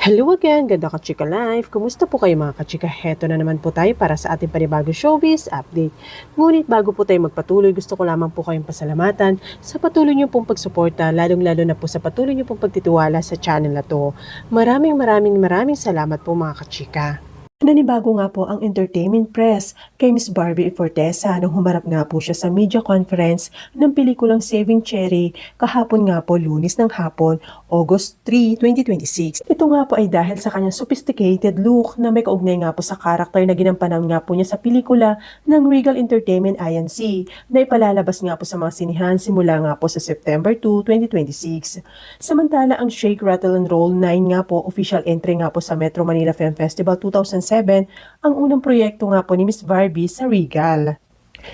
Hello again, ganda ka-chika life. Kumusta po kayo mga ka-chika? Heto na naman po tayo para sa ating panibagong showbiz update. Ngunit bago po tayo magpatuloy, gusto ko lamang po kayong pasalamatan sa patuloy niyo pong pagsuporta, lalong-lalo na po sa patuloy niyo pong pagtitiwala sa channel na to. Maraming salamat po mga ka-chika. Nanibago nga po ang entertainment press kay Miss Barbie Fortesa nung humarap nga po siya sa media conference ng pelikulang Saving Cherry kahapon nga po Lunes ng hapon, August 3, 2026. Ito nga po ay dahil sa kanyang sophisticated look na may kaugnay nga po sa karakter na ginampanan nga po niya sa pelikula ng Regal Entertainment INC na ipalalabas nga po sa mga sinihan simula nga po sa September 2, 2026. Samantala ang Shake, Rattle and Roll 9 nga po official entry nga po sa Metro Manila Film Festival 2007 ang unang proyekto nga po ni Miss Barbie sa Regal.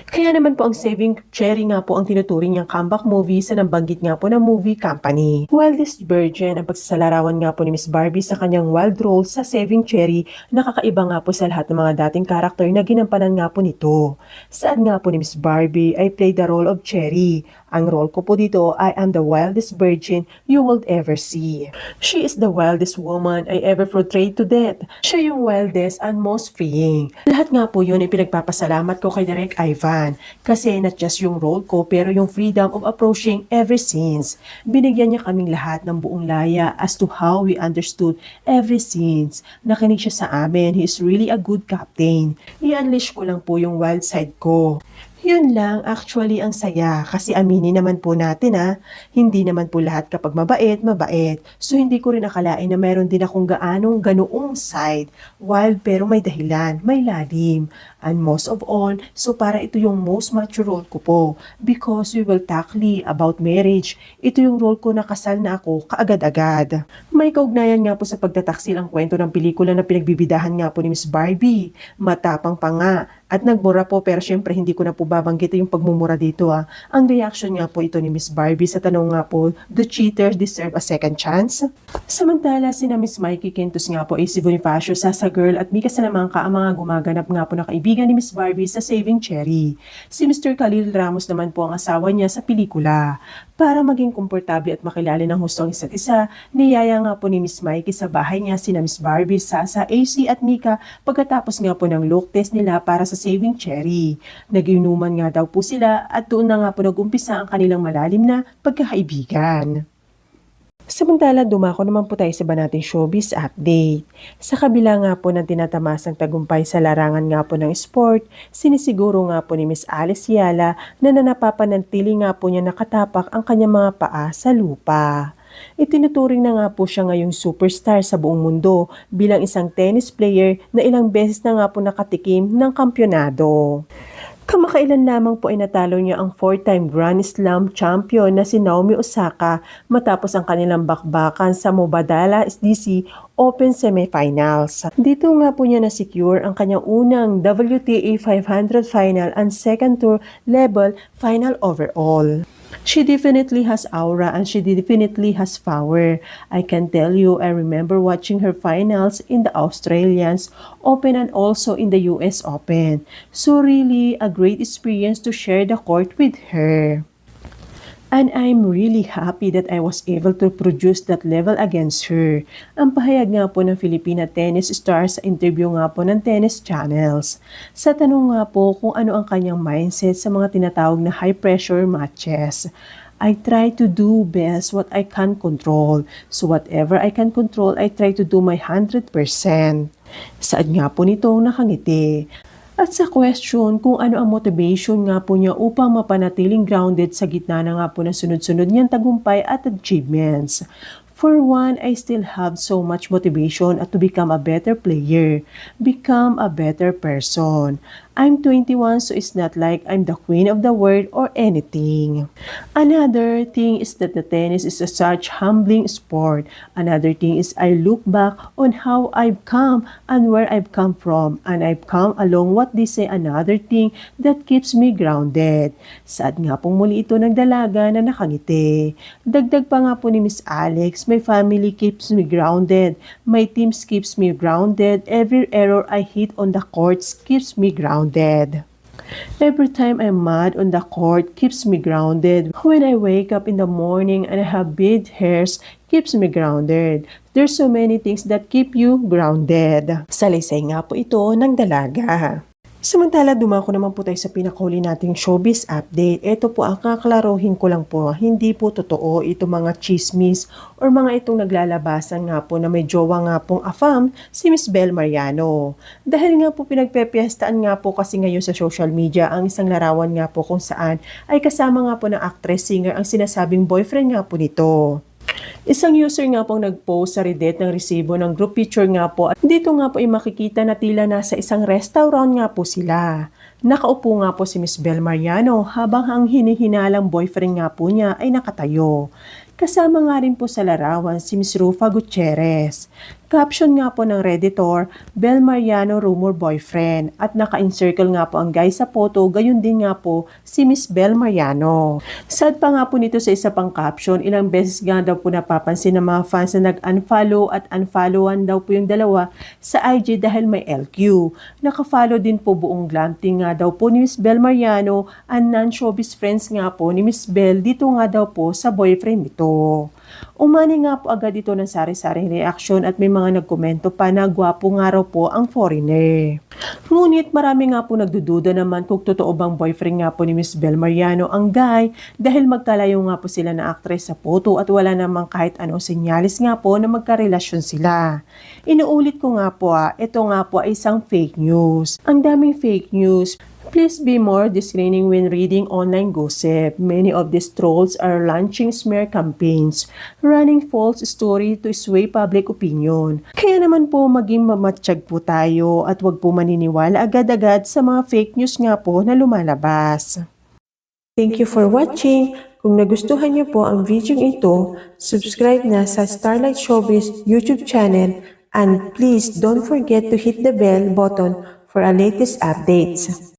Kaya naman po ang Saving Cherry nga po ang tinuturing niyang comeback movie sa nabanggit nga po ng movie company. Wildest Virgin ang pagsasalarawan nga po ni Miss Barbie sa kanyang wild role sa Saving Cherry na kakaiba nga po sa lahat ng mga dating karakter na ginampanan nga po nito. Saan nga po ni Miss Barbie ay played the role of Cherry. Ang role ko po dito ay am the wildest virgin you will ever see. She is the wildest woman I ever portrayed to death. Siya yung wildest and most freeing. Lahat nga po yun ay pinagpapasalamat ko kay Direk Ivan. Kasi not just yung role ko pero yung freedom of approaching every scenes. Binigyan niya kaming lahat ng buong laya as to how we understood every scenes. Nakinig siya sa amin. He is really a good captain. I-unleash ko lang po yung wild side ko. Yun lang, actually ang saya kasi aminin naman po natin hindi naman po lahat kapag mabait, mabait. So hindi ko rin akalain na meron din akong ganoong side. Wild pero may dahilan, may lalim. And most of all, so para ito yung most mature role ko po because we will tackle about marriage. Ito yung role ko na kasal na ako kaagad-agad. May kaugnayan nga po sa pagtataksil ang kwento ng pelikula na pinagbibidahan nga po ni Miss Barbie. Matapang pa nga. At nagmura po pero syempre hindi ko na po babanggit yung pagmumura dito Ang reaction nga po ito ni Miss Barbie sa tanong nga po, do cheaters deserve a second chance? Samantala sina Miss Mikey Quintos nga po ay si Bonifacio, Sasa Girl at Mika Salamanca ang mga gumaganap nga po na kaibigan ni Miss Barbie sa Saving Cherry. Si Mr. Khalil Ramos naman po ang asawa niya sa pelikula. Para maging komportable at makilala ng husto ang isa't isa, niyaya nga po ni Miss Mikey sa bahay niya sina Miss Barbie, Sasa, AC at Mika pagkatapos nga po ng look test nila para sa Saving Cherry. Nag-inuman nga daw po sila at doon na nga po nag-umpisa ang kanilang malalim na pagkakaibigan. Samantala, dumako naman po tayo sa iba nating showbiz update. Sa kabila nga po ng tinatamasang tagumpay sa larangan nga po ng sport, sinisiguro nga po ni Miss Alice Yala na napapanatili nga po niya nakatapak ang kanyang mga paa sa lupa. Itinuturing na nga po siya ngayong superstar sa buong mundo bilang isang tennis player na ilang beses na nga po nakatikim ng kampyonado. Kamakailan lamang po ay natalo niya ang 4-time Grand Slam champion na si Naomi Osaka matapos ang kanilang bakbakan sa Mubadala SDC Open Semifinals. Dito nga po niya na-secure ang kanyang unang WTA 500 final and second tour level final overall. She definitely has aura and she definitely has power. I can tell you, I remember watching her finals in the Australians Open and also in the US Open. So really a great experience to share the court with her. And I'm really happy that I was able to produce that level against her. Ang pahayag nga po ng Filipina tennis star sa interview nga po ng tennis channels. Sa tanong nga po kung ano ang kanyang mindset sa mga tinatawag na high pressure matches. I try to do best what I can control. So whatever I can control, I try to do my 100%. Saad nga po nito nakangiti. At sa question kung ano ang motivation nga po niya upang mapanatiling grounded sa gitna na nga po ng sunod-sunod niyang tagumpay at achievements. For one, I still have so much motivation to become a better player, become a better person. I'm 21 so it's not like I'm the queen of the world or anything. Another thing is that the tennis is a such humbling sport. Another thing is I look back on how I've come and where I've come from and I've come along what they say another thing that keeps me grounded. Sad nga pong muli ito ng dalaga na nakangiti. Dagdag pa nga po ni Miss Alex, my family keeps me grounded. My team keeps me grounded. Every error I hit on the courts keeps me grounded. Every time I'm mad on the court keeps me grounded. When I wake up in the morning and I have big hairs, keeps me grounded. There's so many things that keep you grounded. Salaysay nga po ito ng dalaga. Samantala, dumako naman po tayo sa pinakahuli nating showbiz update. Ito po ang kaklaruhin ko lang po. Hindi po totoo itong mga chismis or mga itong naglalabasan nga po na may jowa nga pong afam si Miss Bel Mariano. Dahil nga po pinagpepiestaan nga po kasi ngayon sa social media ang isang larawan nga po kung saan ay kasama nga po ng actress-singer ang sinasabing boyfriend nga po nito. Isang user nga pong nag-post sa Reddit ng resibo ng group picture nga po at dito nga po ay makikita na tila nasa isang restaurant nga po sila. Nakaupo nga po si Miss Bel Mariano habang ang hinihinalang boyfriend nga po niya ay nakatayo. Kasama nga rin po sa larawan si Miss Rufa Gutierrez. Caption nga po ng Redditor, Bel Mariano rumor boyfriend at naka-encircle nga po ang guy sa photo, gayon din nga po si Miss Bel Mariano. Sad pa nga po nito sa isa pang caption, ilang beses nga daw po napapansin ng mga fans na nag-unfollow at unfollowan daw po yung dalawa sa IG dahil may LQ. Naka-follow din po buong glam team nga daw po ni Miss Bel Mariano and non-showbiz friends nga po ni Miss Bel dito nga daw po sa boyfriend nito. Umani nga po agad ito ng sari-saring reaksyon at may mga nagkomento pa na gwapo nga raw po ang foreigner. Ngunit marami nga po nagdududa naman kung totoo bang boyfriend nga po ni Miss Bel Mariano ang guy dahil magkalayo nga po sila na actress sa photo at wala namang kahit anong senyalis nga po na magkarelasyon sila. Inuulit ko nga po ito nga po ay isang fake news. Ang daming fake news. Please be more discerning when reading online gossip. Many of these trolls are launching smear campaigns, running false story to sway public opinion. Kaya naman po maging mamatsyag po tayo at wag po maniniwala agad-agad sa mga fake news nga po na lumalabas. Thank you for watching. Kung nagustuhan niyo po ang video ito, subscribe na sa Starlight Showbiz YouTube channel and please don't forget to hit the bell button for our latest updates.